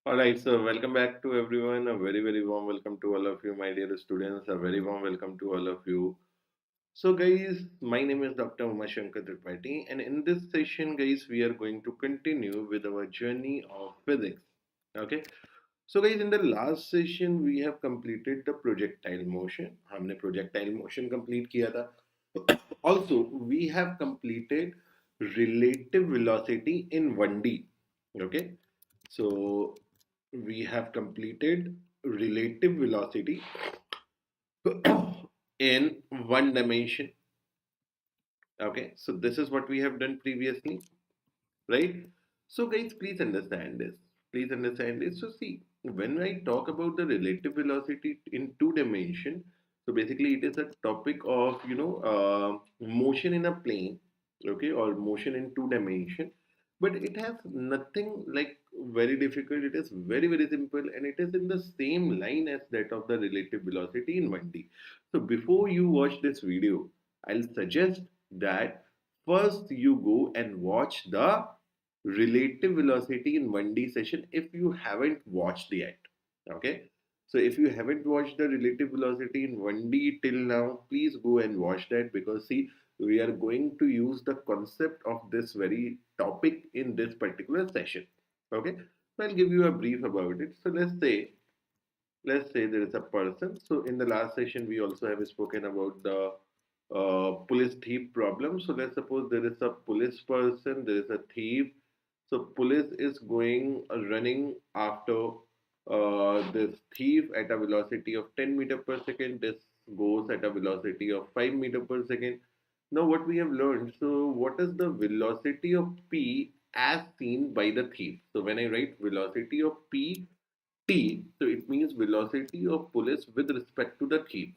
All right, so welcome back to everyone. A very warm welcome to all of you, my dear students. A very warm welcome to all of you. So, guys, my name is Dr. Umashankar, and in this session, guys, we are going to continue with our journey of physics. Okay. So, guys, in the last session, we have completed the projectile motion. हमने projectile motion complete किया था. Also, we have completed relative velocity in 1D. Okay. So we have completed relative velocity in one dimension. Okay, so this is what we have done previously, right? So guys, please understand this. Please understand this. So see, when I talk about the relative velocity in two dimension, so basically it is a topic of motion in a plane, okay, or motion in two dimension, but it has nothing like very difficult. It is very simple, and it is in the same line as that of the relative velocity in 1D. So before you watch this video, I'll suggest that first you go and watch the relative velocity in 1D session if you haven't watched yet. Okay. So if you haven't watched the relative velocity in 1D till now, please go and watch that, because see, we are going to use the concept of this very topic in this particular session. Okay. So I'll give you a brief about it. So let's say there is a person. So in the last session, we also have spoken about the police thief problem. So let's suppose there is a police person, there is a thief. So police is running after this thief at a velocity of 10 meter per second. This goes at a velocity of 5 meter per second. Now what we have learned, so what is the velocity of P as seen by the thief? So when I write velocity of P T, so it means velocity of police with respect to the thief.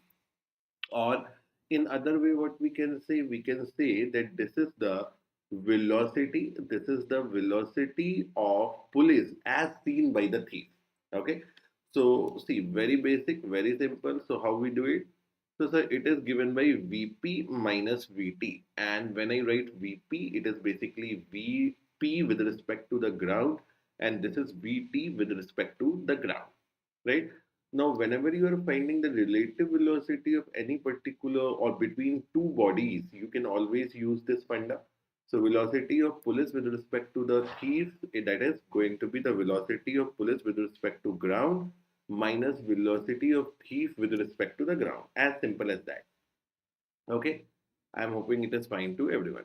Or in other way, what we can say that this is the velocity of police as seen by the thief. Okay. So see, very basic, very simple. So how we do it? So sir, it is given by Vp minus Vt. And when I write Vp, it is basically Vp with respect to the ground, and this is Vt with respect to the ground, right? Now, whenever you are finding the relative velocity of any particular or between two bodies, you can always use this funda. So, velocity of police with respect to the thief, that is going to be the velocity of police with respect to ground minus velocity of thief with respect to the ground. As simple as that. Okay. I'm hoping it is fine to everyone.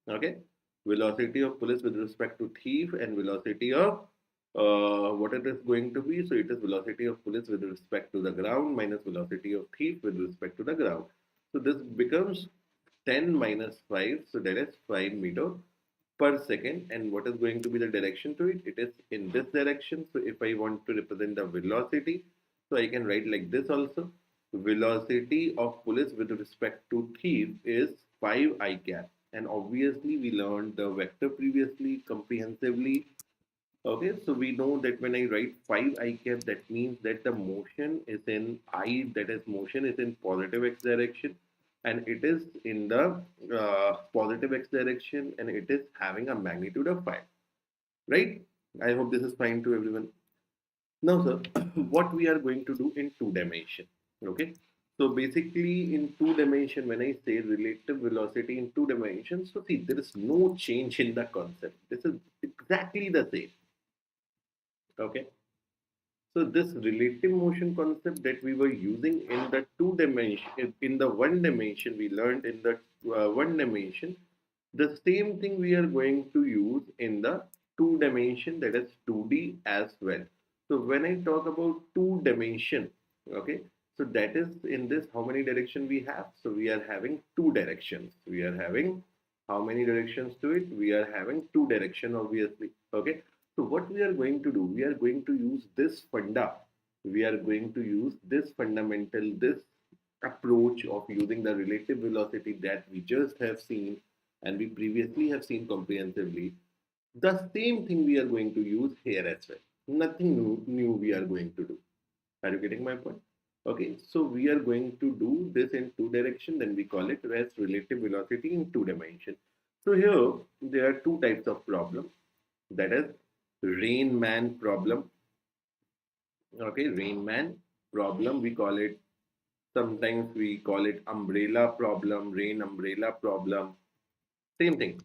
Okay. Velocity of police with respect to thief and velocity of what it is going to be. So it is velocity of police with respect to the ground minus velocity of thief with respect to the ground. So this becomes 10 minus 5. So that is 5 meter per second. And what is going to be the direction to it? It is in this direction. So if I want to represent the velocity, so I can write like this also. Velocity of police with respect to thief is 5 I cap. And obviously we learned the vector previously comprehensively. Okay, so we know that when I write 5 I cap, that means that the motion is in I, that is motion is in positive x direction, and it is in the positive x direction, and it is having a magnitude of 5, right? I hope this is fine to everyone. Now, sir, what we are going to do in two dimension, okay? So basically in two dimension, when I say relative velocity in two dimensions, so see, there is no change in the concept. This is exactly the same, okay? So this relative motion concept that we were using in the two dimension, in the one dimension, we learned in the one dimension, the same thing we are going to use in the two dimension, that is 2D as well. So when I talk about two dimension, okay, so that is in this how many direction we have? So we are having two directions. We are having how many directions to it? We are having two direction obviously. Okay. So what we are going to do? We are going to use this funda. We are going to use this fundamental, this approach of using the relative velocity that we just have seen and we previously have seen comprehensively. The same thing we are going to use here as well. Nothing new we are going to do. Are you getting my point? Okay, so we are going to do this in two direction, then we call it as relative velocity in two dimension. So here there are two types of problem, that is Rain Man problem Okay, Rain Man problem, we call it. Sometimes we call it umbrella problem, rain umbrella problem. Same thing,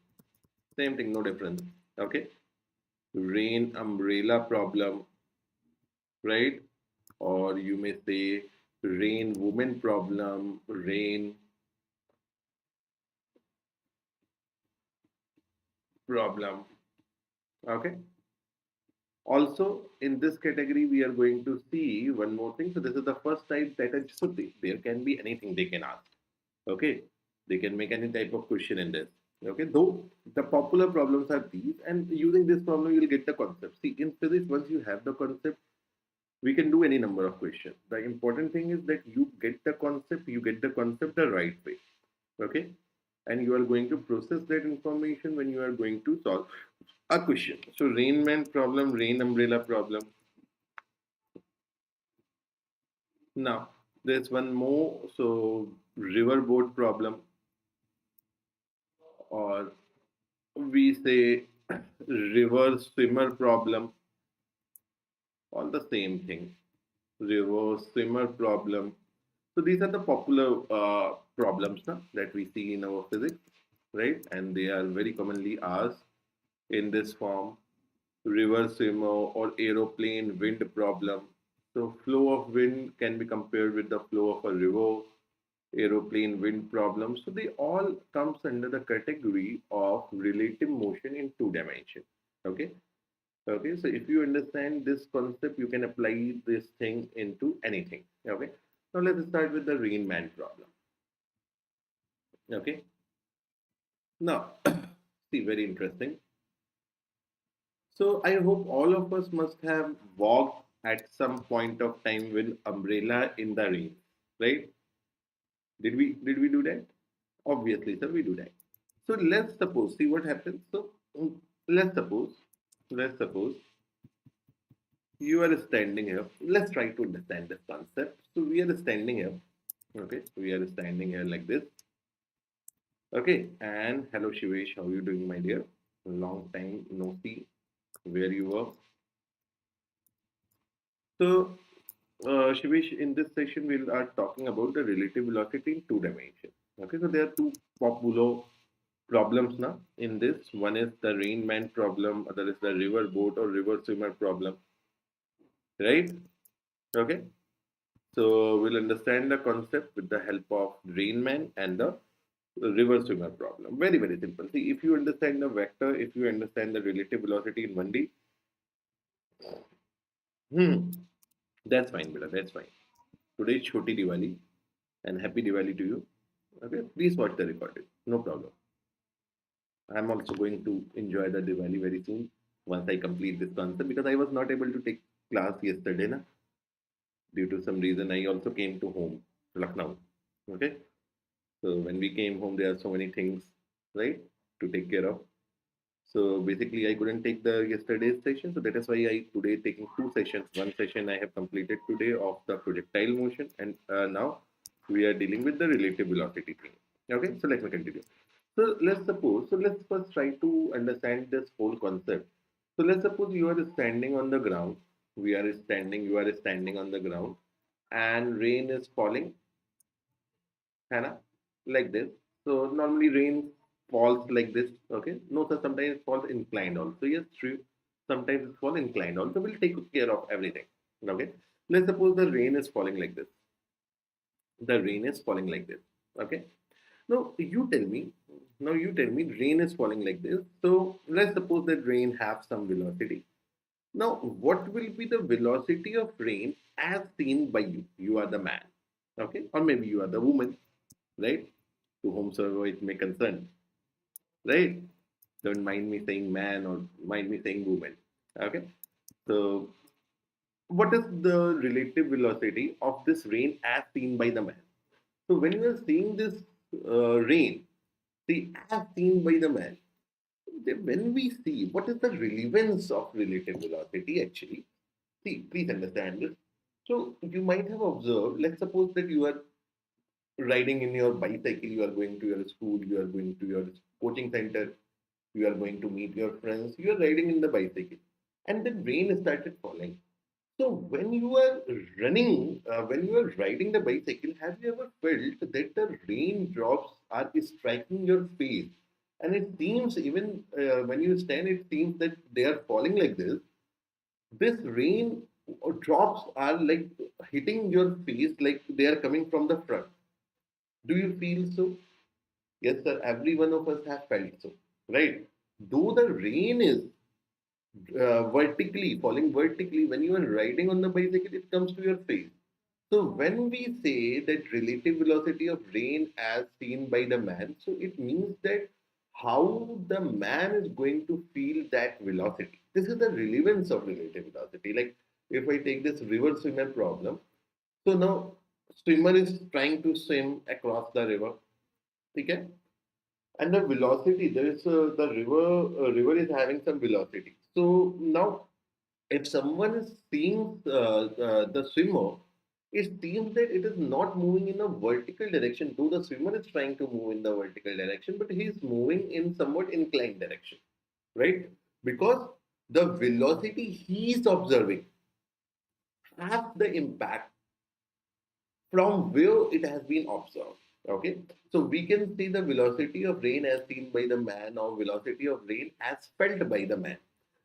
same thing, no difference. Okay, rain umbrella problem, right? Or you may say rain woman problem, rain problem. Okay. Also, in this category, we are going to see one more thing. So, this is the first type that is, so there can be anything they can ask. Okay. They can make any type of question in this. Okay. Though the popular problems are these, and using this problem, you will get the concept. See, in physics, once you have the concept, we can do any number of questions. The important thing is that you get the concept the right way. Okay. And you are going to process that information when you are going to solve a question. So rain man problem, rain umbrella problem. Now there's one more. So river boat problem, or we say river swimmer problem. All the same thing. River swimmer problem. So these are the popular problems now that we see in our physics, right? And they are very commonly asked in this form. River swimmer or aeroplane wind problem. So flow of wind can be compared with the flow of a river, aeroplane wind problem. So they all comes under the category of relative motion in two dimensions. Okay. Okay. So if you understand this concept, you can apply this thing into anything. Okay. Now let's start with the Rain Man problem. Okay. Now, see, very interesting. So I hope all of us must have walked at some point of time with umbrella in the rain, right? Did we do that? Obviously, sir, we do that. So let's suppose, see what happens. So let's suppose, let's suppose you are standing here. Let's try to understand this concept. So we are standing here. Okay, we are standing here like this. Okay, and hello Shivesh, how are you doing, my dear? Long time no see. Where you were? So Shivesh, in this session, we are talking about the relative velocity in two dimensions. Okay, so there are two popular problems now in this. One is the rain man problem, other is the river boat or river swimmer problem, right? Okay, so we'll understand the concept with the help of rain man and the river swimmer problem. Very, very simple. See, if you understand the vector, if you understand the relative velocity in 1D, hmm, that's fine, beta, that's fine. Today is Choti Diwali and happy Diwali to you. Okay, please watch the recording. No problem. I'm also going to enjoy the Diwali very soon once I complete this concept because I was not able to take class yesterday na, due to some reason. I also came to home, Lucknow. Okay, so when we came home, there are so many things, right, to take care of. So basically, I couldn't take the yesterday's session, so that is why I today taking two sessions. One session I have completed today of the projectile motion, and now we are dealing with the relative velocity thing. Okay, so let me continue. So let's suppose, so let's first try to understand this whole concept. So let's suppose you are standing on the ground. We are standing, you are standing on the ground, and rain is falling, Hannah, like this. So normally rain falls like this. Okay. No, sir, sometimes it falls inclined also. Yes, true. Sometimes it falls inclined also. We'll take care of everything. Okay. Let's suppose the rain is falling like this. The rain is falling like this. Okay. Now you tell me. Now you tell me rain is falling like this. So let's suppose that rain have some velocity. Now, what will be the velocity of rain as seen by you? You are the man, okay, or maybe you are the woman, right? To whomsoever it may concern, right? Don't mind me saying man or mind me saying woman, okay? So, what is the relative velocity of this rain as seen by the man? So, when you are seeing this rain, see, as seen by the man, then when we see what is the relevance of relative velocity actually, see, please understand this. So you might have observed, let's suppose that you are riding in your bicycle, you are going to your school, you are going to your coaching center, you are going to meet your friends, you are riding in the bicycle, and then rain started falling. So when you are running, when you are riding the bicycle, have you ever felt that the raindrops are striking your face? And it seems even when you stand, it seems that they are falling like this. This rain drops are like hitting your face like they are coming from the front. Do you feel so? Yes, sir. Every one of us have felt so, right? Though the rain is vertically, falling vertically, when you are riding on the bicycle, it comes to your face. So when we say that relative velocity of rain as seen by the man, so it means that how the man is going to feel that velocity. This is the relevance of relative velocity. Like if I take this river swimmer problem, so now swimmer is trying to swim across the river, okay? And the velocity, there is the river is having some velocity. So now if someone is seeing the swimmer, it seems that it is not moving in a vertical direction, though the swimmer is trying to move in the vertical direction, but he is moving in somewhat inclined direction, right? Because the velocity he is observing has the impact from where it has been observed. Okay, so we can see the velocity of rain as seen by the man or velocity of rain as felt by the man.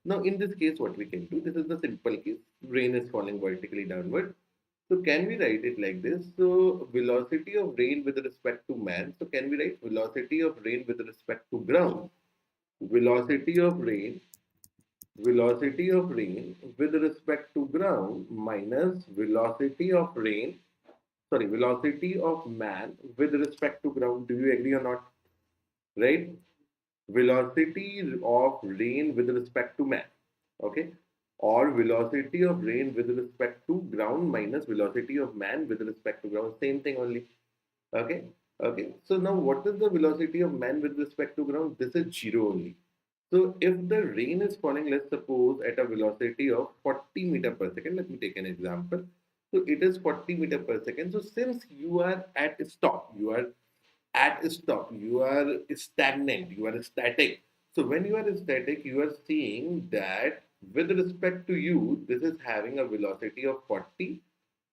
Now, in this case, what we can do, this is the simple case, rain is falling vertically downward. So, can we write it like this? So, velocity of rain with respect to man. So, can we write velocity of rain with respect to ground? Velocity of rain, velocity of rain with respect to ground minus velocity of rain, sorry, velocity of man with respect to ground. Do you agree or not? Right? Velocity of rain with respect to man. Okay? Or velocity of rain with respect to ground minus velocity of man with respect to ground. Same thing only. Okay? Okay. So now what is the velocity of man with respect to ground? This is zero only. So if the rain is falling, let's suppose at a velocity of 40 meter per second, let me take an example. So it is 40 meter per second. So since you are at stop, you are at stop, you are stagnant, you are static. So when you are static, you are seeing that with respect to you, this is having a velocity of 40.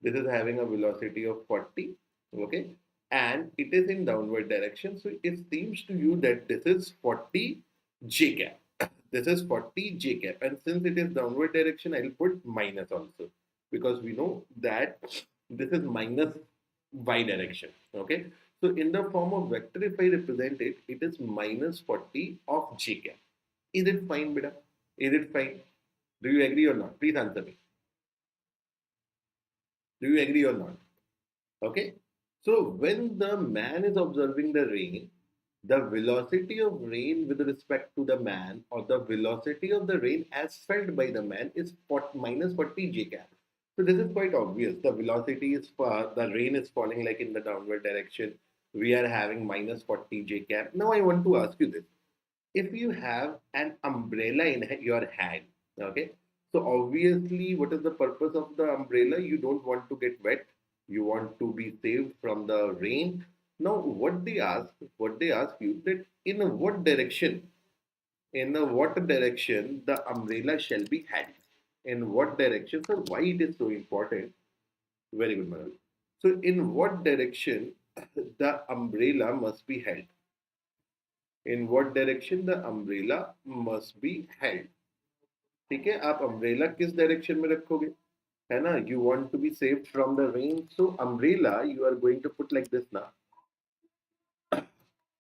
This is having a velocity of 40. Okay. And it is in downward direction. So it seems to you that this is 40 J cap. This is 40 J cap. And since it is downward direction, I'll put minus also because we know that this is minus y direction. Okay. So in the form of vector, if I represent it, it is minus 40 of J cap. Is it fine, beta? Is it fine? Do you agree or not? Please answer me. Do you agree or not? Okay. So when the man is observing the rain, the velocity of rain with respect to the man or the velocity of the rain as felt by the man is minus 40 J cap. So this is quite obvious. The velocity is the rain is falling like in the downward direction. We are having minus 40 J cap. Now I want to ask you this. If you have an umbrella in your hand, okay, so obviously what is the purpose of the umbrella? You don't want to get wet, you want to be saved from the rain. Now what they ask you that in what direction, what direction the umbrella shall be held, in what direction. So why it is so important? Very good, Manoj. So in what direction the umbrella must be held, in what direction the umbrella must be held. ठीक है, आप umbrella किस direction में रखोगे, है ना? You want to be saved from the rain, so umbrella you are going to put like this now.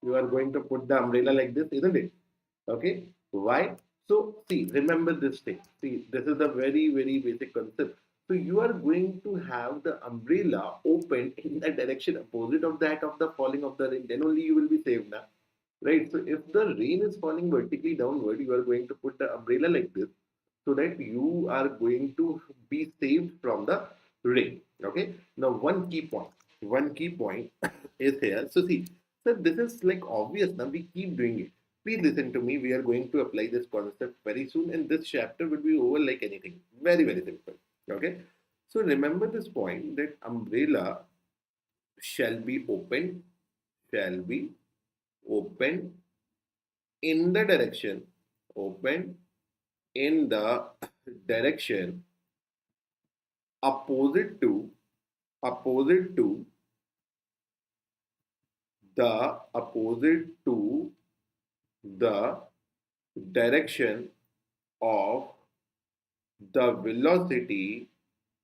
You are going to put the umbrella like this, isn't it? Okay. Why? So see, remember this thing. See, this is a very, very basic concept. So you are going to have the umbrella opened in the direction opposite of that of the falling of the rain. Then only you will be saved now. Right? So if the rain is falling vertically downward, you are going to put the umbrella like this so that you are going to be saved from the rain. Okay. Now one key point is here. So see, sir, this is like obvious now. We keep doing it. Please listen to me. We are going to apply this concept very soon, and this chapter will be over like anything. Very, very simple. Okay. So remember this point that umbrella shall be opened in the direction, open in the direction opposite to the direction of the velocity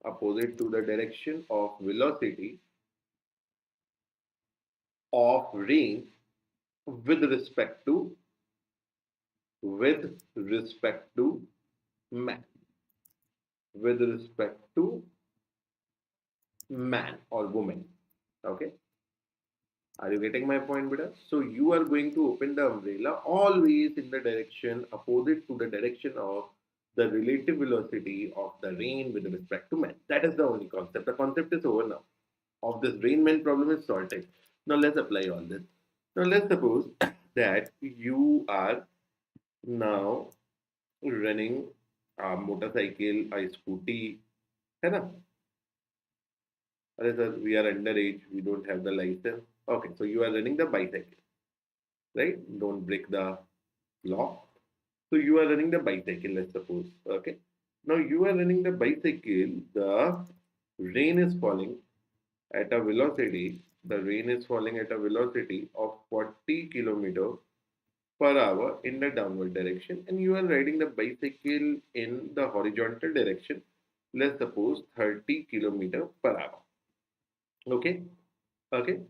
opposite to the direction of velocity of rain with respect to with respect to man with respect to man or woman. Okay, are you getting my point, beta? So you are going to open the umbrella always in the direction opposite to the direction of the relative velocity of the rain with respect to man. That is the only concept. The concept is over now. Of this rain man problem is sorted. Now let's apply all this. Now let's suppose that you are now running a motorcycle, a scooty, है ना? अरे sir, we are underage, we don't have the license. Okay, so you are running the bicycle, right? Don't break the law. So you are running the bicycle, let's suppose. Okay. Now you are running the bicycle, the rain is falling at a velocity, the rain is falling at a velocity of 40 kilometer per hour in the downward direction, and you are riding the bicycle in the horizontal direction, let's suppose 30 kilometer per hour. Okay. Okay.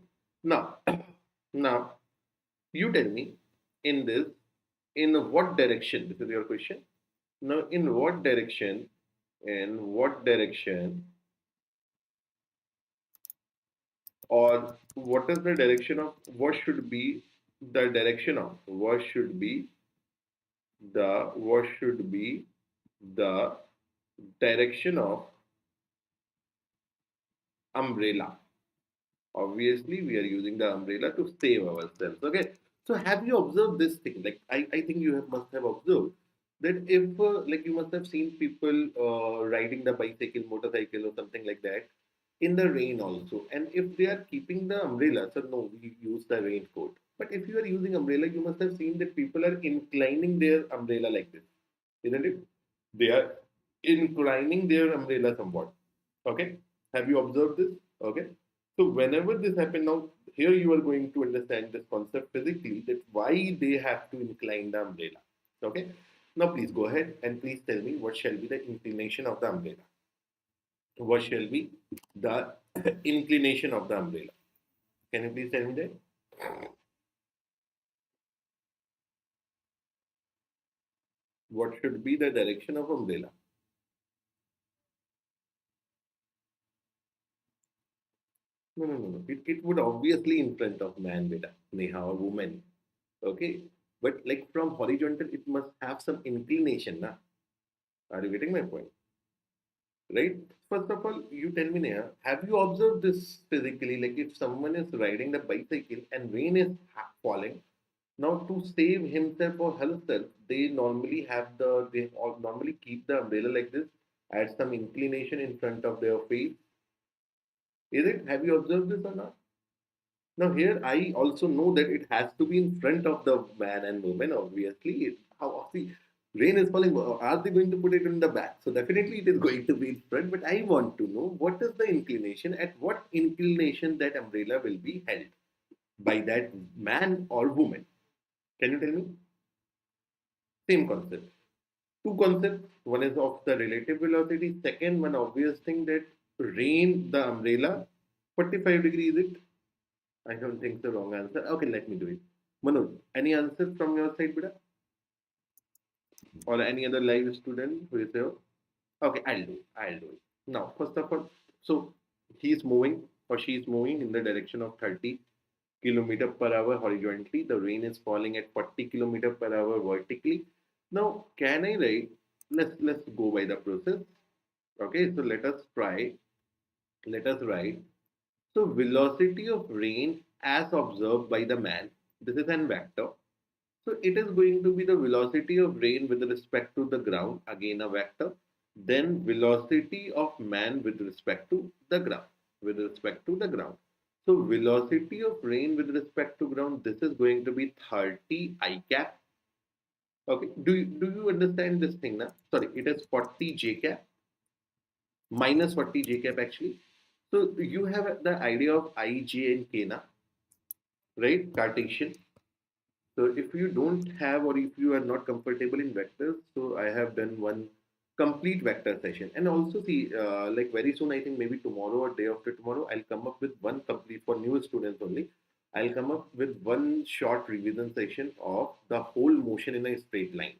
Now, now you tell me in this, in what direction? This is your question. Now, in what direction, or what is the direction of, what should be the direction of, what should be the direction of umbrella? Obviously, we are using the umbrella to save ourselves. Okay. So have you observed this thing? Like I think you must have observed that if like you must have seen people riding the bicycle, motorcycle, or something like that in the rain also. And if they are keeping the umbrella, so no, we use the raincoat. But if you are using umbrella, you must have seen that people are inclining their umbrella like this, isn't it? They are inclining their umbrella somewhat. Okay. Have you observed this? Okay. So whenever this happens, now here you are going to understand this concept physically, that why they have to incline the umbrella. Okay. Now please go ahead and please tell me what shall be the inclination of the umbrella. What shall be the inclination of the umbrella? Can you please tell me that? What should be the direction of umbrella? No, no, no, no. It would obviously in front of man, beta, Neha, or woman. Okay. But like from horizontal, it must have some inclination, na? Are you getting my point? Right? First of all, you tell me, Neha, have you observed this physically? Like if someone is riding the bicycle and rain is falling, now to save himself or herself, they all normally keep the umbrella like this, at some inclination in front of their face. Is it? Have you observed this or not? Now here I also know that it has to be in front of the man and woman. Obviously, how see rain is falling. Are they going to put it in the back? So definitely it is going to be in front. But I want to know what is the inclination. At what inclination that umbrella will be held by that man or woman? Can you tell me? Same concept. Two concepts. One is of the relative velocity. Second, one obvious thing that rain the umbrella 45 degrees. Is it? I don't think the wrong answer. Okay, let me do it. Manoj, any answer from your side, beta? Or any other live student who is there? Okay, I'll do it. I'll do it. Now, first of all, so he's moving or she's moving in the direction of 30 kilometer per hour horizontally. The rain is falling at 40 kilometer per hour vertically. Now, can I write? Let's go by the process. Okay, so let us try. Let us write. So velocity of rain as observed by the man. This is an vector. So it is going to be the velocity of rain with respect to the ground, again a vector. Then velocity of man with respect to the ground, with respect to the ground. So velocity of rain with respect to ground, this is going to be 30 I cap. Okay, do you understand this thing now? Sorry, it is 40 J cap. minus 40 j cap actually. So you have the idea of I, j and k na, right? Cartesian. So if you don't have or if you are not comfortable in vectors, so I have done one complete vector session. And also see, like very soon, I think maybe tomorrow or day after tomorrow, I'll come up with one complete for new students only. I'll come up with one short revision session of the whole motion in a straight line.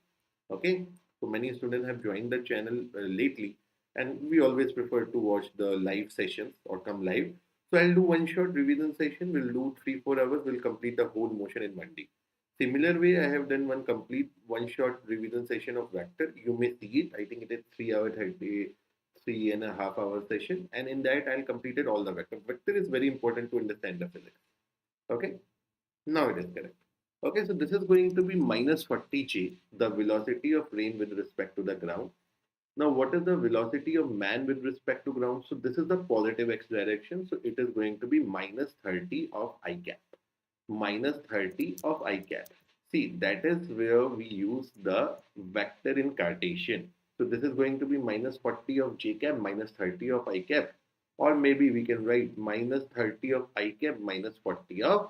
Okay. So many students have joined the channel lately, and we always prefer to watch the live sessions or come live. So I'll do one short revision session. We'll do 3-4 hours. We'll complete the whole motion in 1 day. Similar way, I have done one complete one shot revision session of vector. You may see it. I think it is 3 hour 30, 3.5 hour session. And in that, I'll completed all the vector. Vector is very important to understand the physics. Okay. Now it is correct. Okay. So this is going to be minus 40 J, the velocity of rain with respect to the ground. Now, what is the velocity of man with respect to ground? So this is the positive x direction. So it is going to be minus 30 of I cap. Minus 30 of I cap. See, that is where we use the vector in Cartesian. So this is going to be minus 40 of j cap minus 30 of I cap. Or maybe we can write minus 30 of I cap minus 40 of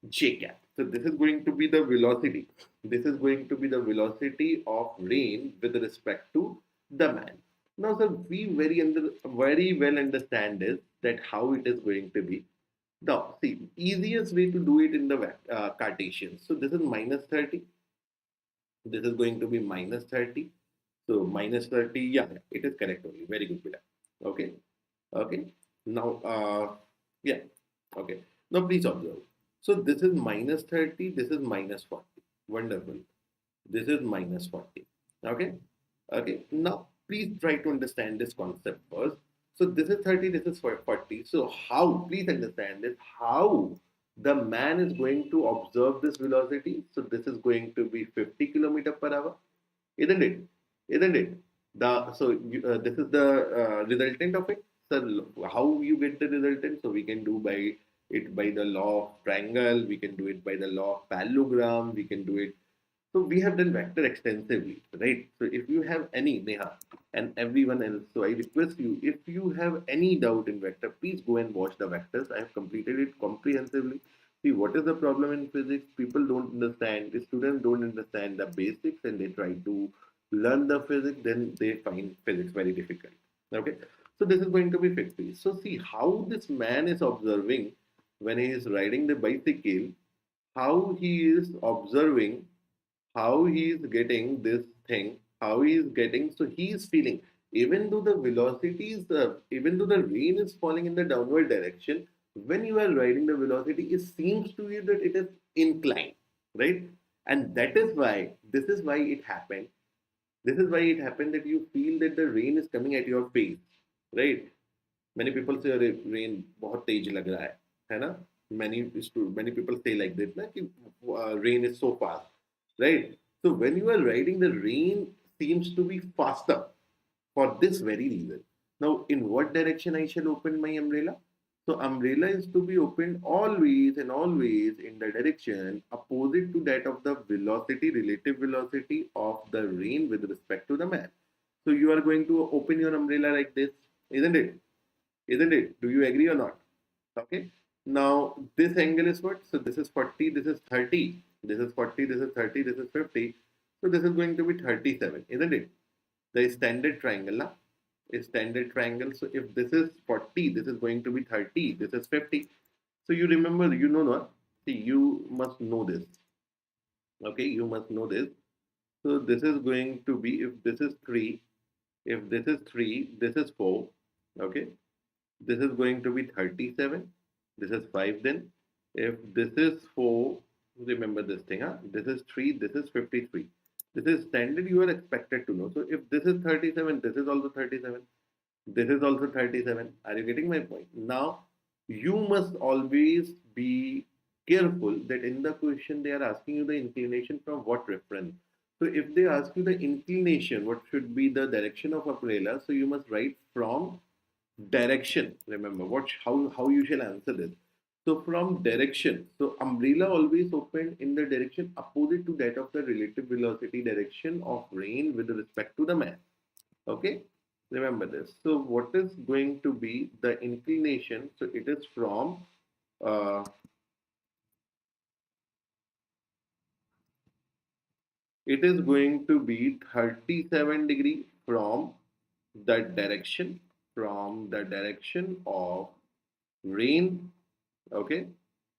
j cap. So this is going to be the velocity. This is going to be the velocity of rain with respect to the man. Now, sir, we very well understand is that how it is going to be. Now, see, easiest way to do it in the Cartesian. So this is minus 30. This is going to be minus 30. So minus 30, yeah, it is correct only. Very good, Beta. Okay. Okay. Now, yeah. Okay. Now, please observe. So this is minus 30. This is minus 40. Wonderful. This is minus 40. Okay. Okay. Now, please try to understand this concept first. So this is 30, this is 40. So how, please understand this, how the man is going to observe this velocity. So this is going to be 50 kilometer per hour, isn't it? Isn't it? This is the resultant of it. So how you get the resultant? So we can do by it by the law of triangle. We can do it by the law of parallelogram. We can do it. So we have done vector extensively, right? So if you have any, Neha, and everyone else, so I request you, if you have any doubt in vector, please go and watch the vectors. I have completed it comprehensively. See, what is the problem in physics? People don't understand, the students don't understand the basics and they try to learn the physics, then they find physics very difficult. Okay, so this is going to be 50. So see how this man is observing when he is riding the bicycle, how he is observing, how he is getting this thing, how he is getting, so he is feeling, even though the velocity is, even though the rain is falling in the downward direction, when you are riding the velocity, it seems to you that it is inclined, right? And that is why, this is why it happened. This is why it happened that you feel that the rain is coming at your face, right? Many people say, "अरे rain बहुत तेज लग रहा है ना?" Many people say like this, ना कि rain is so fast, right? So when you are riding, the rain seems to be faster for this very reason. Now, in what direction I shall open my umbrella? So umbrella is to be opened always and always in the direction opposite to that of the velocity, relative velocity of the rain with respect to the man. So you are going to open your umbrella like this, isn't it? Isn't it? Do you agree or not? Okay. Now this angle is what? So this is 40, this is 30, this is 40, this is 30, this is 50. So this is going to be 37, isn't it? The standard triangle, na? Is standard triangle. So if this is 40, this is going to be 30, this is 50. So you remember, you know what? See, you must know this. Okay, you must know this. So this is going to be, if this is 3, if this is 3, this is 4. Okay, this is going to be 37. This is 5 then. If this is 4, remember this thing, huh? This is 3, this is 53. This is standard, you are expected to know. So if this is 37, this is also 37. This is also 37. Are you getting my point? Now, you must always be careful that in the question they are asking you the inclination from what reference. So if they ask you the inclination, what should be the direction of umbrella? So you must write from direction. Remember what how you shall answer this. So from direction, so umbrella always open in the direction opposite to that of the relative velocity direction of rain with respect to the man. Okay. Remember this. So what is going to be the inclination? So uh, it is going to be 37 degree the direction from the direction of rain, okay,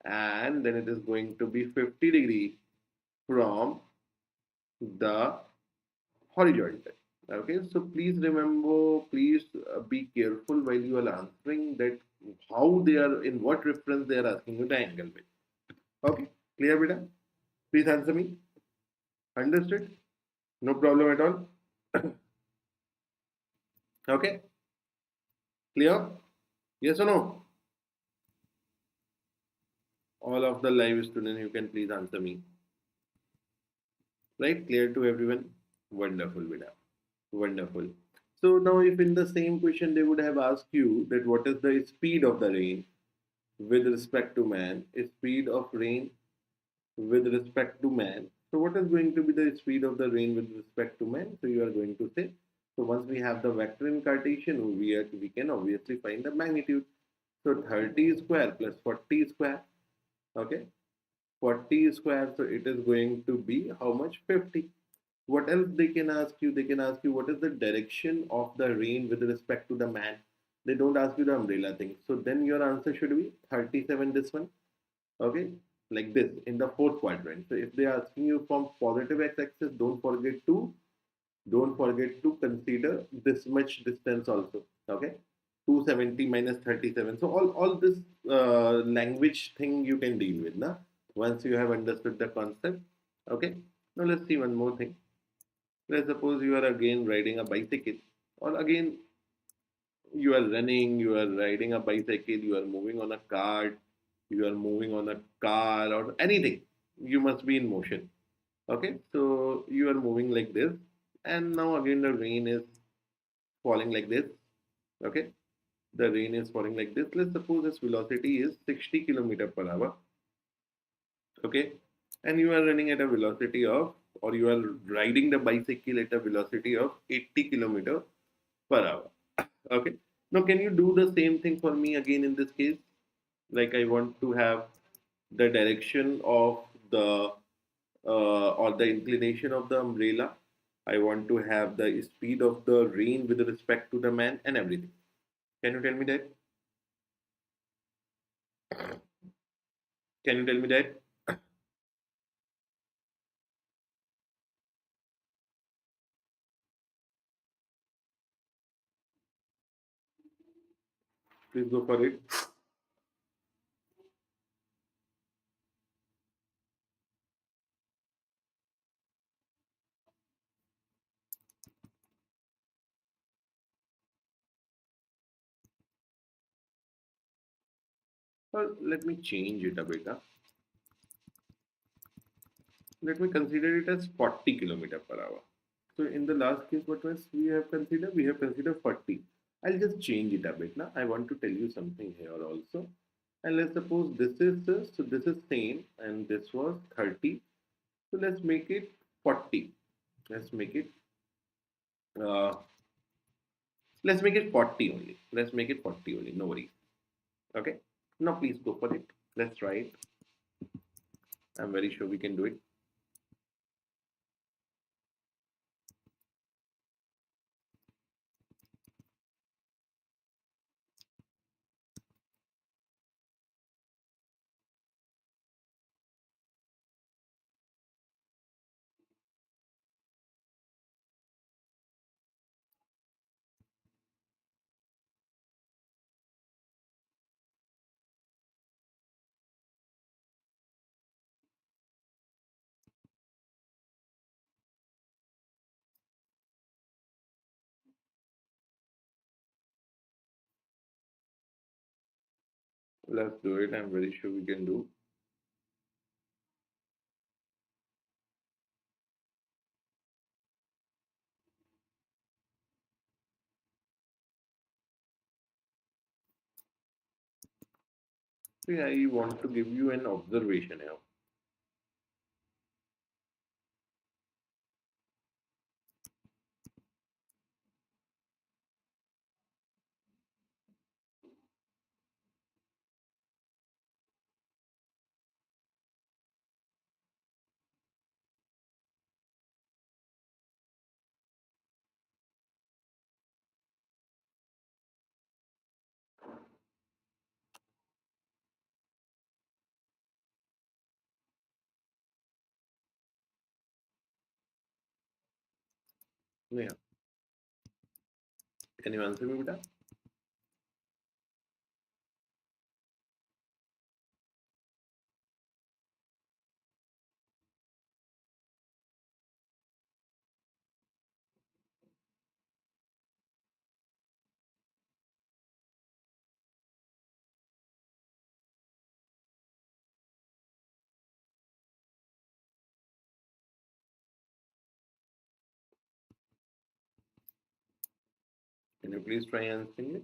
and then it is going to be 50-degree from the horizontal. Okay, so please remember, please be careful while you are answering that how they are, in what reference they are asking you the angle with. Okay, clear, beta? Please answer me. Understood? No problem at all. Okay, clear? Yes or no? All of the live students, you can please answer me. Right? Clear to everyone? Wonderful, beta. Wonderful. So now, if in the same question they would have asked you that what is the speed of the rain with respect to man, speed of rain with respect to man. So what is going to be the speed of the rain with respect to man? So you are going to say. So once we have the vector in Cartesian, we can obviously find the magnitude. So 30 square plus 40 square. Okay. 40 square. So it is going to be how much? 50. What else they can ask you? They can ask you what is the direction of the rain with respect to the man. They don't ask you the umbrella thing. So then your answer should be 37, this one. Okay, like this in the fourth quadrant. So if they are asking you from positive x-axis, don't forget to consider this much distance also. Okay, 270 minus 37. So all this language thing you can deal with now once you have understood the concept. Okay, now let's see one more thing. Let's suppose you are again riding a bicycle, or again you are running, you are riding a bicycle, you are moving on a cart, you are moving on a car or anything. You must be in motion. Okay, so you are moving like this, and now again the rain is falling like this. Okay, the rain is falling like this. Let's suppose this velocity is 60 kilometer per hour. Okay, and you are running at a velocity of, or you are riding the bicycle at a velocity of 80 kilometer per hour. Okay, now can you do the same thing for me again in this case? Like I want to have the direction of the or the inclination of the umbrella. I want to have the speed of the rain with respect to the man and everything. Can you tell me that? Can you tell me that? Please go for it. Or let me change it a bit. Let me consider it as 40 kilometer per hour. So in the last case, what was we have considered? We have considered 40. I'll just change it a bit now. I want to tell you something here also. And let's suppose this is so this is same and this was 30. So let's make it 40. Let's make it uh, let's make it 40 only. Let's make it 40 only. No worries. Okay. Now please go for it. Let's try it. I'm very sure we can do it. Let's do it. I'm very sure we can do. See, I want to give you an observation here. Neha, can you answer me, beta? Can you please try answering it?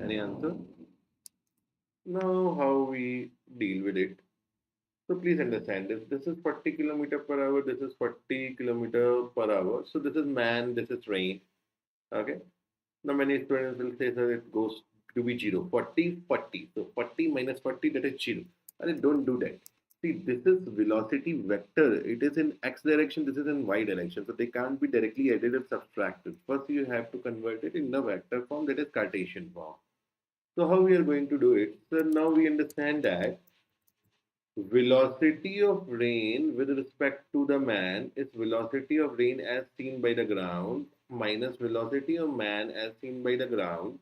Any answer? Now, how we deal with it? So please understand this. This is 40 kilometer per hour. This is 40 kilometer per hour. So this is man. This is rain. Okay. Now many students will say, sir, it goes to be 0. 40, 40. So 40 minus 40, that is 0. And don't do that. See, this is velocity vector. It is in x direction. This is in y direction. So they can't be directly added or subtracted. First, you have to convert it in the vector form, that is Cartesian form. So how we are going to do it? So now we understand that velocity of rain with respect to the man is velocity of rain as seen by the ground minus velocity of man as seen by the ground.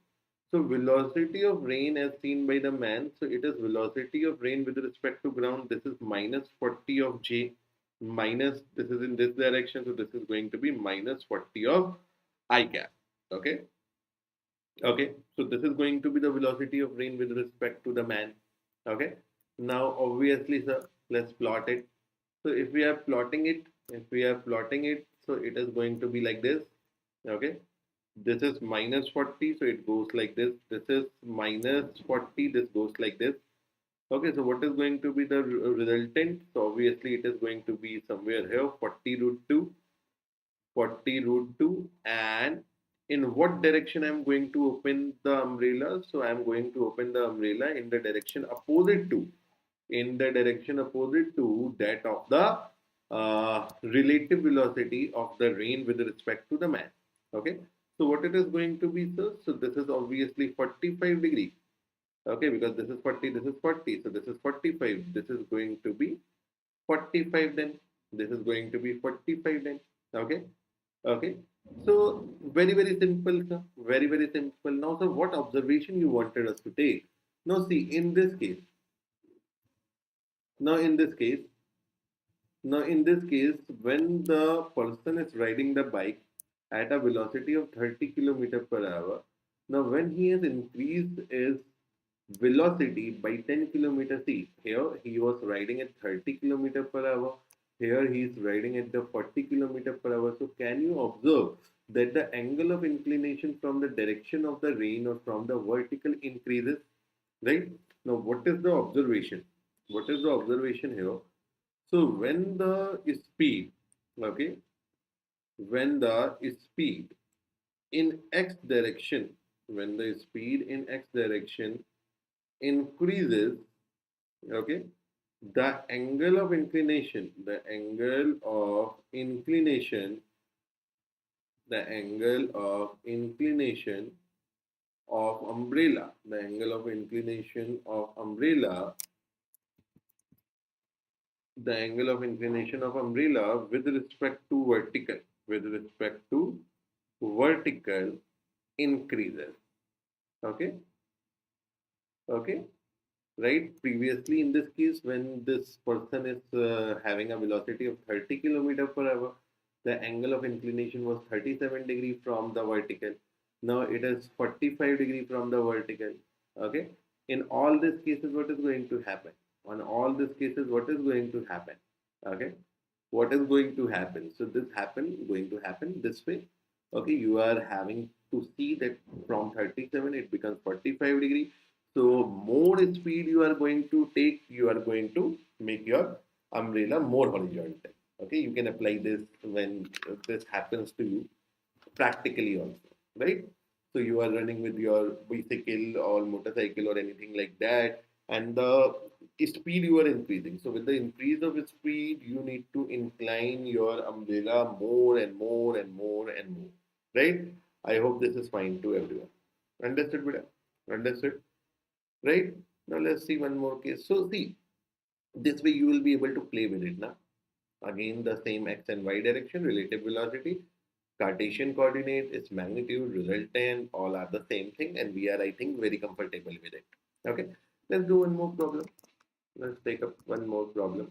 So velocity of rain as seen by the man, so it is velocity of rain with respect to ground. This is minus 40 of j minus, this is in this direction, so this is going to be minus 40 of I cap. Okay. Okay, so this is going to be the velocity of rain with respect to the man. Okay, now obviously, sir, let's plot it. So if we are plotting it, so it is going to be like this. Okay, this is minus 40, so it goes like this. This is minus 40, this goes like this. Okay, so what is going to be the resultant? So obviously, it is going to be somewhere here 40 root 2, 40 root 2, and in what direction I'm going to open the umbrella? So I'm going to open the umbrella in the direction opposite to, that of the relative velocity of the rain with respect to the man. Okay, so what it is going to be, sir? So this is obviously 45 degree. Okay, because this is 40, this is 40, so this is 45. This is going to be 45 then. This is going to be 45 then. Okay. Okay. So very, very simple, sir. Very, very simple. Now, sir, what observation you wanted us to take? Now, see, now in this case, when the person is riding the bike at a velocity of 30 kilometer per hour, now when he has increased his velocity by 10 kilometers, see, here he was riding at 30 kilometer per hour. Here he is riding at the 40 kilometer per hour. So can you observe that the angle of inclination from the direction of the rain or from the vertical increases, right? Now, what is the observation? What is the observation here? So when the speed, okay, when the speed in x direction, when the speed in x direction increases, okay, the angle of inclination of umbrella, the angle of inclination of umbrella with respect to vertical increases. Okay, okay, right? Previously, in this case, when this person is having a velocity of 30 kilometer per hour, the angle of inclination was 37 degree from the vertical. Now it is 45 degree from the vertical. Okay. In all these cases, what is going to happen? On all these cases, what is going to happen? Okay. What is going to happen? So going to happen this way. Okay. You are having to see that from 37, it becomes 45 degree. So more speed you are going to take, you are going to make your umbrella more horizontal. Okay. Okay, you can apply this when this happens to you practically also, right? So you are running with your bicycle or motorcycle or anything like that, and the speed you are increasing. So with the increase of speed, you need to incline your umbrella more and more and more and more, right? I hope this is fine to everyone. Understood, Bida? Understood, right? Now let's see one more case. So see, this way you will be able to play with it now. Again, the same x and y direction, relative velocity, Cartesian coordinate, its magnitude, resultant, all are the same thing, and we are, I think, very comfortable with it. Okay, let's do one more problem. Let's take up one more problem.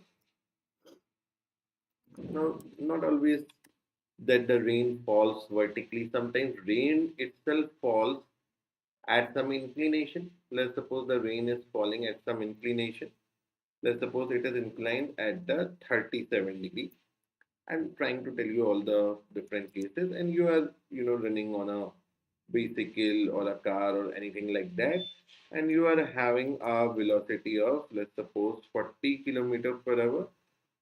Now, not always that the rain falls vertically. Sometimes rain itself falls at some inclination. Let's suppose the rain is falling at some inclination. Let's suppose it is inclined at the 37 degree. I'm trying to tell you all the different cases, and you are, running on a bicycle or a car or anything like that, and you are having a velocity of, let's suppose, 40 kilometer per hour,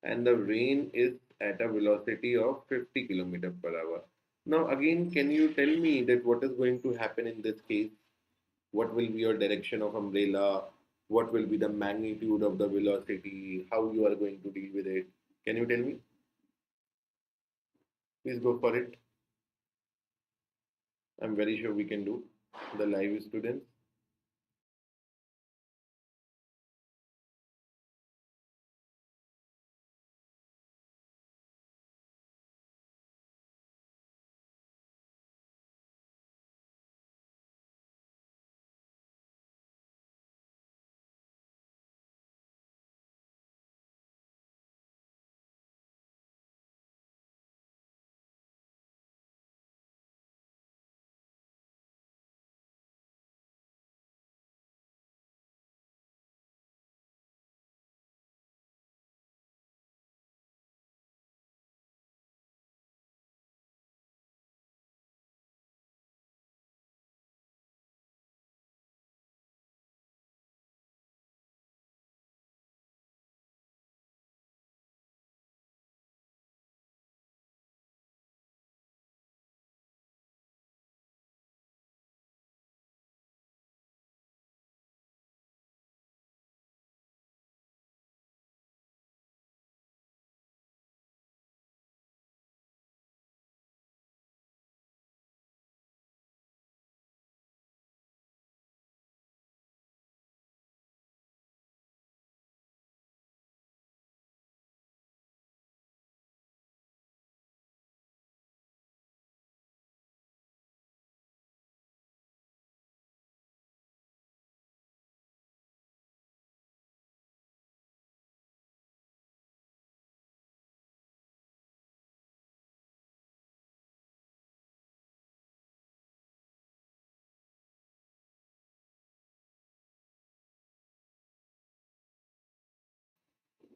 and the rain is at a velocity of 50 kilometer per hour. Now, again, can you tell me that what is going to happen in this case? What will be your direction of umbrella? What will be the magnitude of the velocity? How you are going to deal with it? Can you tell me? Please go for it. I'm very sure we can do. The live students.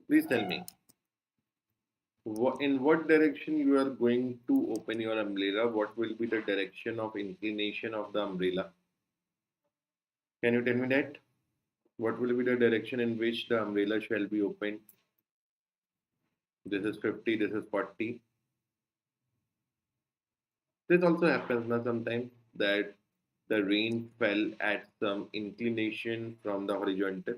Please tell me. In what direction you are going to open your umbrella? What will be the direction of inclination of the umbrella? Can you tell me that? What will be the direction in which the umbrella shall be opened? This is 50, this is 40. This also happens now sometimes that the rain fell at some inclination from the horizontal.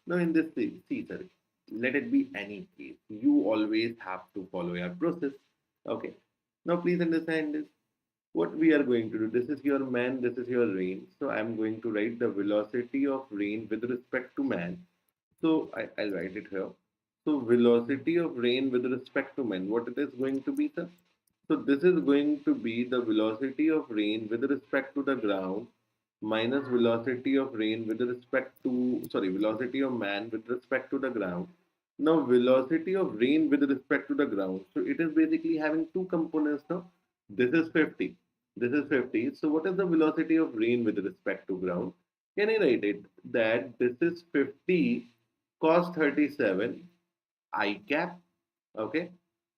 Now in this case, see sir, let it be any case. You always have to follow your process. Okay. Now please understand this. What we are going to do, this is your man, this is your rain. So I'm going to write the velocity of rain with respect to man. So I'll write it here. So velocity of rain with respect to man, what it is going to be, sir? So this is going to be the velocity of rain with respect to the ground minus velocity of rain with respect to, sorry, velocity of man with respect to the ground. Now velocity of rain with respect to the ground. So it is basically having two components now. This is 50. This is 50. So what is the velocity of rain with respect to ground? Can I write it that this is 50 cos 37 I cap, okay?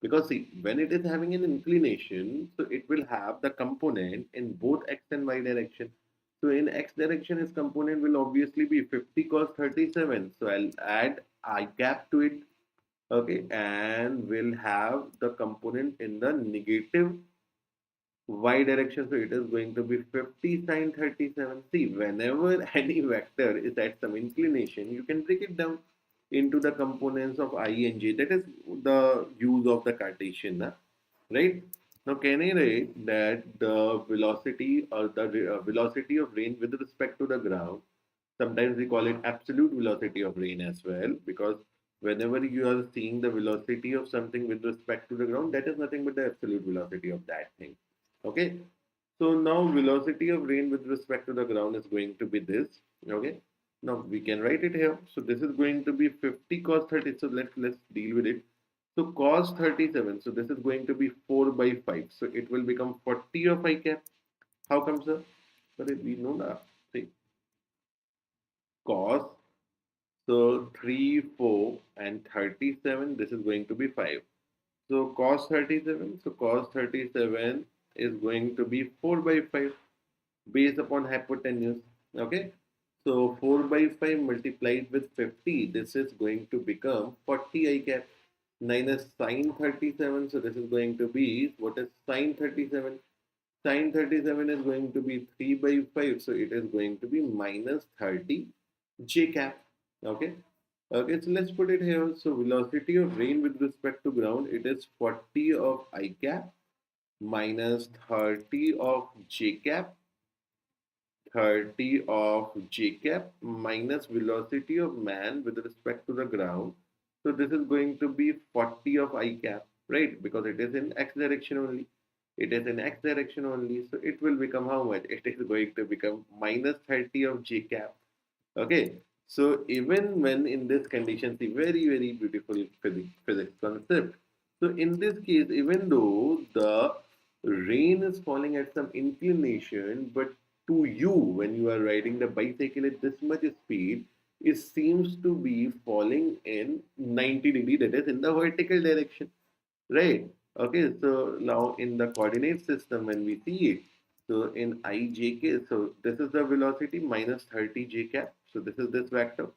Because see, when it is having an inclination, so it will have the component in both x and y direction. So in x direction, its component will obviously be 50 cos 37. So I'll add I cap to it. Okay, and will have the component in the negative y direction. So it is going to be 50 sine 37. See, whenever any vector is at some inclination, you can break it down into the components of I and j. That is the use of the Cartesian, right? Now, can I write that the velocity or the velocity of rain with respect to the ground, sometimes we call it absolute velocity of rain as well, because whenever you are seeing the velocity of something with respect to the ground, that is nothing but the absolute velocity of that thing. Okay. So now velocity of rain with respect to the ground is going to be this. Okay. Now we can write it here. So this is going to be 50 cos 30. So let's deal with it. So cos 37. So this is going to be 4 by 5. So it will become 40 of I cap. How come, sir? Sorry, we know that. See, cos. So 3, 4 and 37. This is going to be 5. So cos 37. So cos 37 is going to be 4 by 5 based upon hypotenuse. Okay. So 4 by 5 multiplied with 50. This is going to become 40 I cap minus sine 37. So this is going to be, what is sine 37? Sine 37 is going to be 3 by 5. So it is going to be minus 30 j cap. Okay. Okay, so let's put it here. So velocity of rain with respect to ground, it is 40 of I cap minus 30 of j cap, 30 of j cap minus velocity of man with respect to the ground. So this is going to be 40 of I cap, right? Because it is in x direction only. It is in x direction only. So it will become how much? It is going to become minus 30 of j cap. Okay. So even when in this condition, see, very beautiful physics concept. So in this case, even though the rain is falling at some inclination, but to you, when you are riding the bicycle at this much speed, it seems to be falling in 90-degree, that is in the vertical direction, right? Okay, so now in the coordinate system, when we see it, so in ijk, so this is the velocity minus 30 j cap. So this is this vector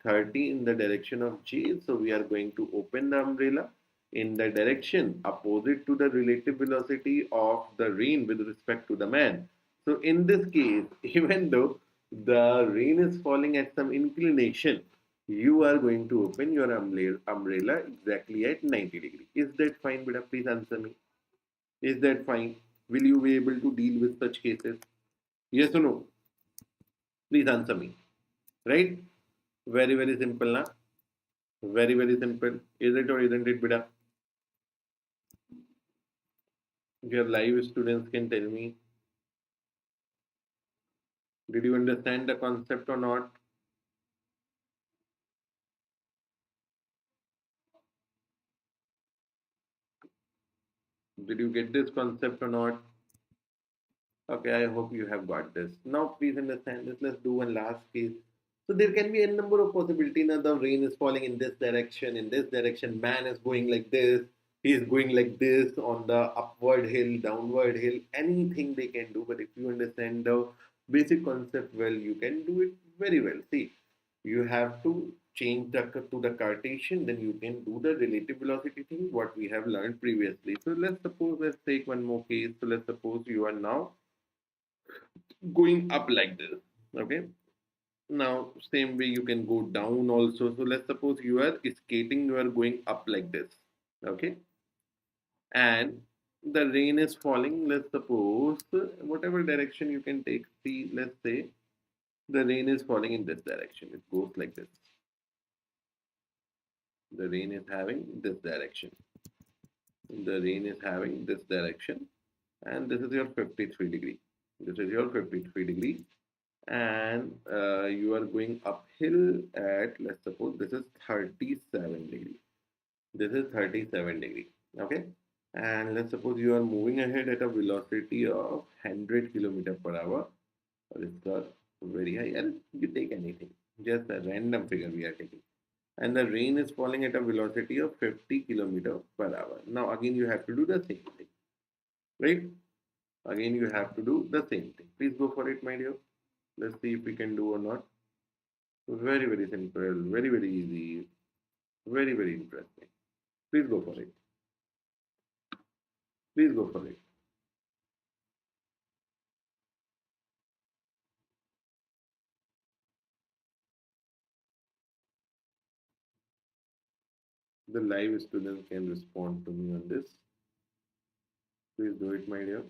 30 in the direction of j. So we are going to open the umbrella in the direction opposite to the relative velocity of the rain with respect to the man. So in this case, even though the rain is falling at some inclination, you are going to open your umbrella exactly at 90 degree. Is that fine, beta? Please answer me. Is that fine? Will you be able to deal with such cases? Yes or no? Please answer me. Right? Very simple, na? Very simple. Is it or isn't it, beta? Your live students can tell me. Did you understand the concept or not? Did you get this concept or not? Okay, I hope you have got this. Now, please understand this. Let's do one last case. So there can be a number of possibilities. Now, the rain is falling in this direction, in this direction. Man is going like this. He is going like this on the upward hill, downward hill. Anything they can do. But if you understand the basic concept well, you can do it very well. See, you have to change the to the Cartesian, then you can do the relative velocity thing, what we have learned previously. So let's take one more case. So let's suppose you are now going up like this. Okay. Now, same way you can go down also. So let's suppose you are skating, you are going up like this. Okay. And the rain is falling. Let's suppose whatever direction you can take. See, let's say the rain is falling in this direction. It goes like this. The rain is having this direction. The rain is having this direction. And this is your 53 degree. This is your 53 degree. And you are going uphill at, let's suppose this is 37 degree. This is 37 degree. Okay. And let's suppose you are moving ahead at a velocity of 100 kilometer per hour. It's very high. And you take anything, just a random figure we are taking. And the rain is falling at a velocity of 50 kilometer per hour. Now again you have to do the same thing, right? Again you have to do the same thing. Please go for it, my dear. Let's see if we can do or not. Very simple, very easy, very interesting. Please go for it. Please go for it. The live students can respond to me on this. Please do it, my dear.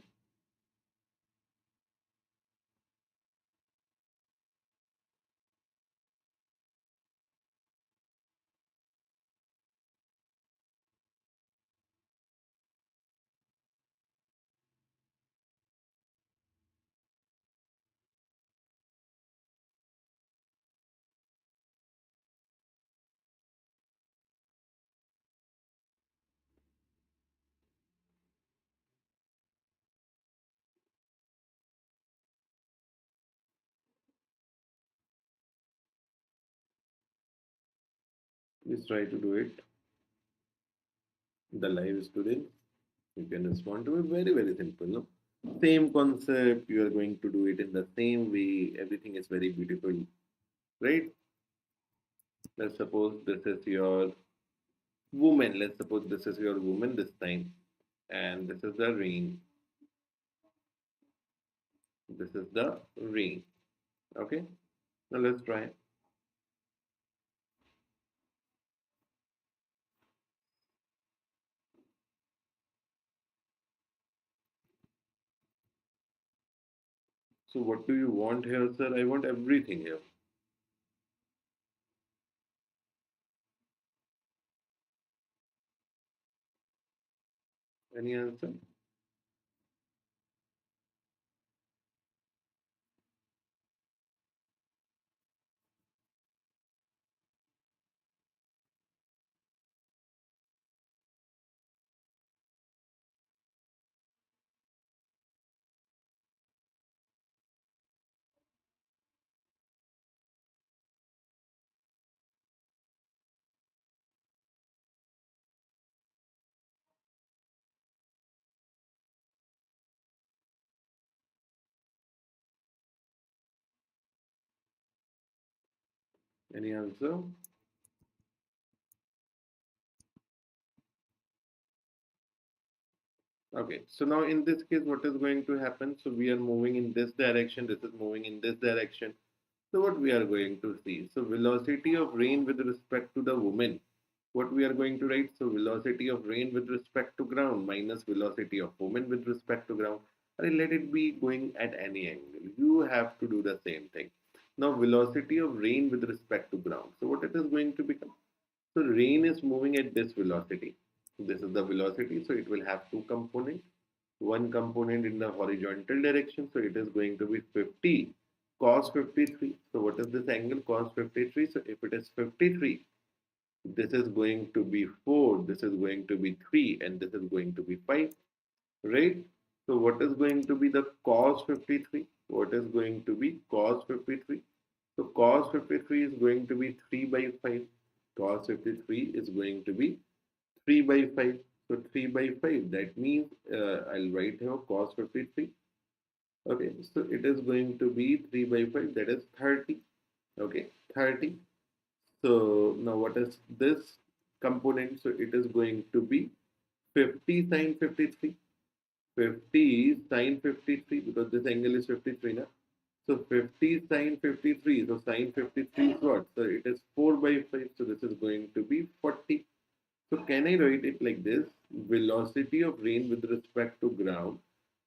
Please try to do it. The live students, you can respond to it. Very, very simple. No? Same concept. You are going to do it in the same way. Everything is very beautiful, right? Let's suppose this is your woman. Let's suppose this is your woman this time, and this is the rain. This is the rain. Okay. Now let's try. So what do you want here, sir? I want everything here. Any answer? Any answer? Okay, so now in this case, what is going to happen? So we are moving in this direction, this is moving in this direction. So what we are going to see? So velocity of rain with respect to the woman. What we are going to write? So velocity of rain with respect to ground minus velocity of woman with respect to ground. And let it be going at any angle. You have to do the same thing. Now velocity of rain with respect to ground. So what it is going to become? So rain is moving at this velocity. This is the velocity, so it will have two components. One component in the horizontal direction, so it is going to be 50 cos 53. So what is this angle cos 53? So if it is 53, this is going to be 4, this is going to be 3, and this is going to be 5, right? So what is going to be the cos 53? What is going to be cos 53? So cos 53 is going to be 3 by 5. Cos 53 is going to be 3 by 5. So 3 by 5, that means I'll write here cos 53. Okay, so it is going to be 3 by 5, that is 30. Okay, 30. So now what is this component? So it is going to be 50 sine 53. 50 sine 53 because this angle is 53 now. So 50 sine 53. So sine 53 is what? So it is 4 by 5. So this is going to be 40. So can I write it like this? Velocity of rain with respect to ground.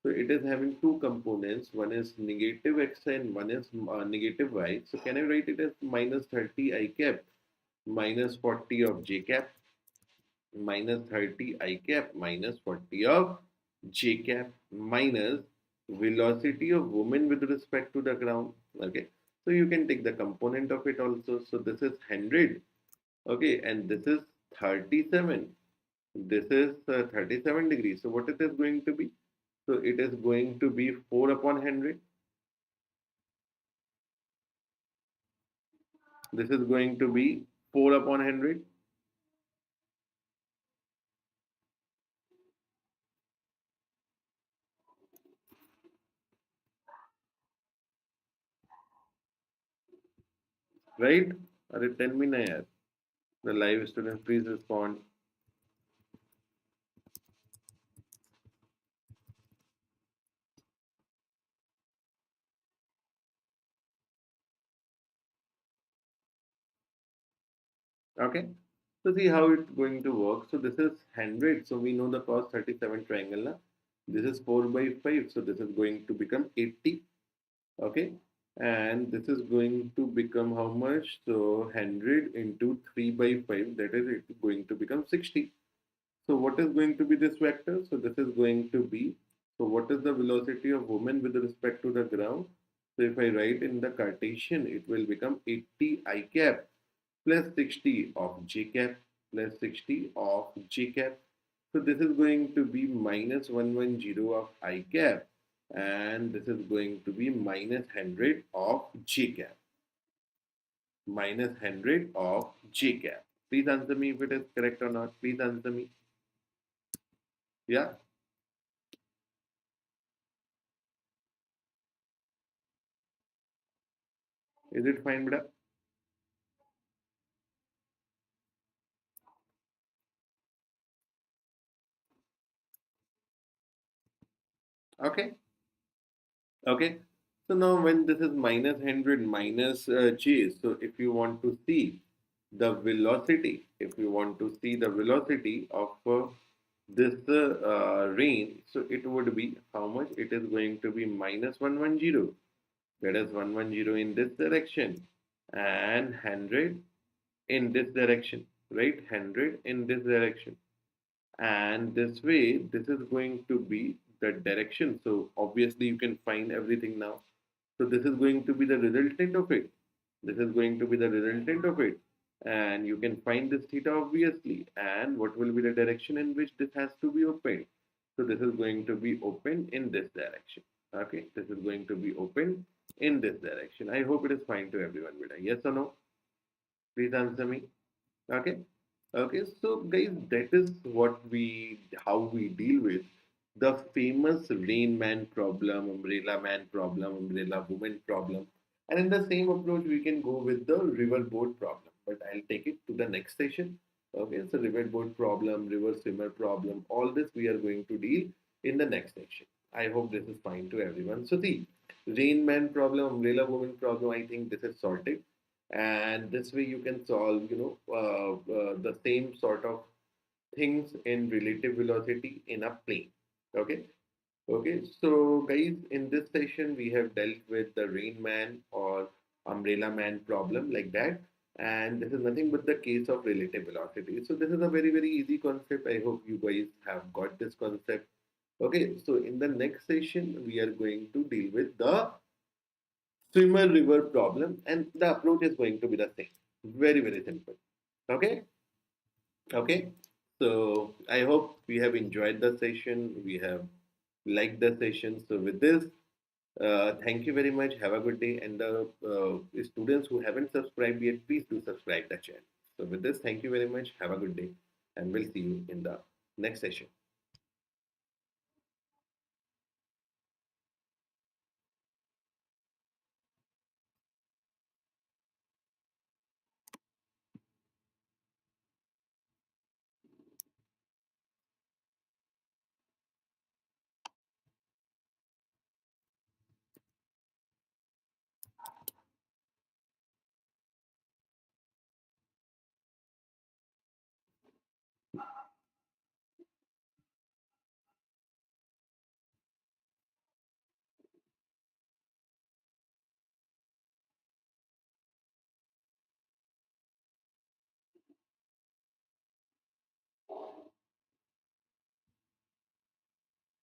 So it is having two components. One is negative x and one is negative y. So can I write it as minus 30 I cap minus 40 of j cap minus 30 I cap minus 40 of j cap minus velocity of woman with respect to the ground. Okay. So you can take the component of it also. So this is 100. Okay. And this is 37. This is 37 degrees. So what it is going to be? So it is going to be 4 upon 100. This is going to be 4 upon 100. Right? Tell me na yaar. The live students, please respond. Okay. So see how it's going to work. So this is 100. So we know the cos 37 triangle. Na? This is 4 by 5. So this is going to become 80. Okay. And this is going to become how much? So 100 into 3 by 5. That is it's going to become 60. So what is going to be this vector? So this is going to be, so what is the velocity of woman with respect to the ground? So if I write in the Cartesian, it will become 80 I cap plus 60 of j cap plus 60 of j cap. So this is going to be minus 110 of I cap and this is going to be minus 100 of j cap. Minus 100 of j cap. Please answer me if it is correct or not. Please answer me. Yeah. Is it fine, beta? Okay. Okay. So now when this is minus 100 minus j, so if you want to see the velocity, if you want to see the velocity of this rain, so it would be how much? It is going to be minus 110. That is 110 in this direction and 100 in this direction, right? 100 in this direction. And this way, this is going to be the direction. So obviously you can find everything now. So this is going to be the resultant of it. This is going to be the resultant of it. And you can find this theta obviously. And what will be the direction in which this has to be opened? So this is going to be open in this direction. Okay, this is going to be open in this direction. I hope it is fine to everyone, beta. Yes or no? Please answer me. Okay. Okay. So guys, that is how we deal with the famous rain man problem, umbrella man problem, umbrella woman problem. And in the same approach, we can go with the river boat problem. But I'll take it to the next session. Okay. So river boat problem, river swimmer problem, all this we are going to deal in the next section. I hope this is fine to everyone. So see, rain man problem, umbrella woman problem, I think this is sorted and this way you can solve the same sort of things in relative velocity in a plane. Okay. Okay, so guys, in this session we have dealt with the rain man or umbrella man problem like that, and this is nothing but the case of relative velocity. So this is a very easy concept. I hope you guys have got this concept. Okay, so in the next session we are going to deal with the swimmer river problem and the approach is going to be the same, very simple. Okay. Okay, so I hope we have enjoyed the session, we have liked the session. So with this, thank you very much, have a good day, and the students who haven't subscribed yet, please do subscribe the channel. So with this, thank you very much, have a good day, and we'll see you in the next session.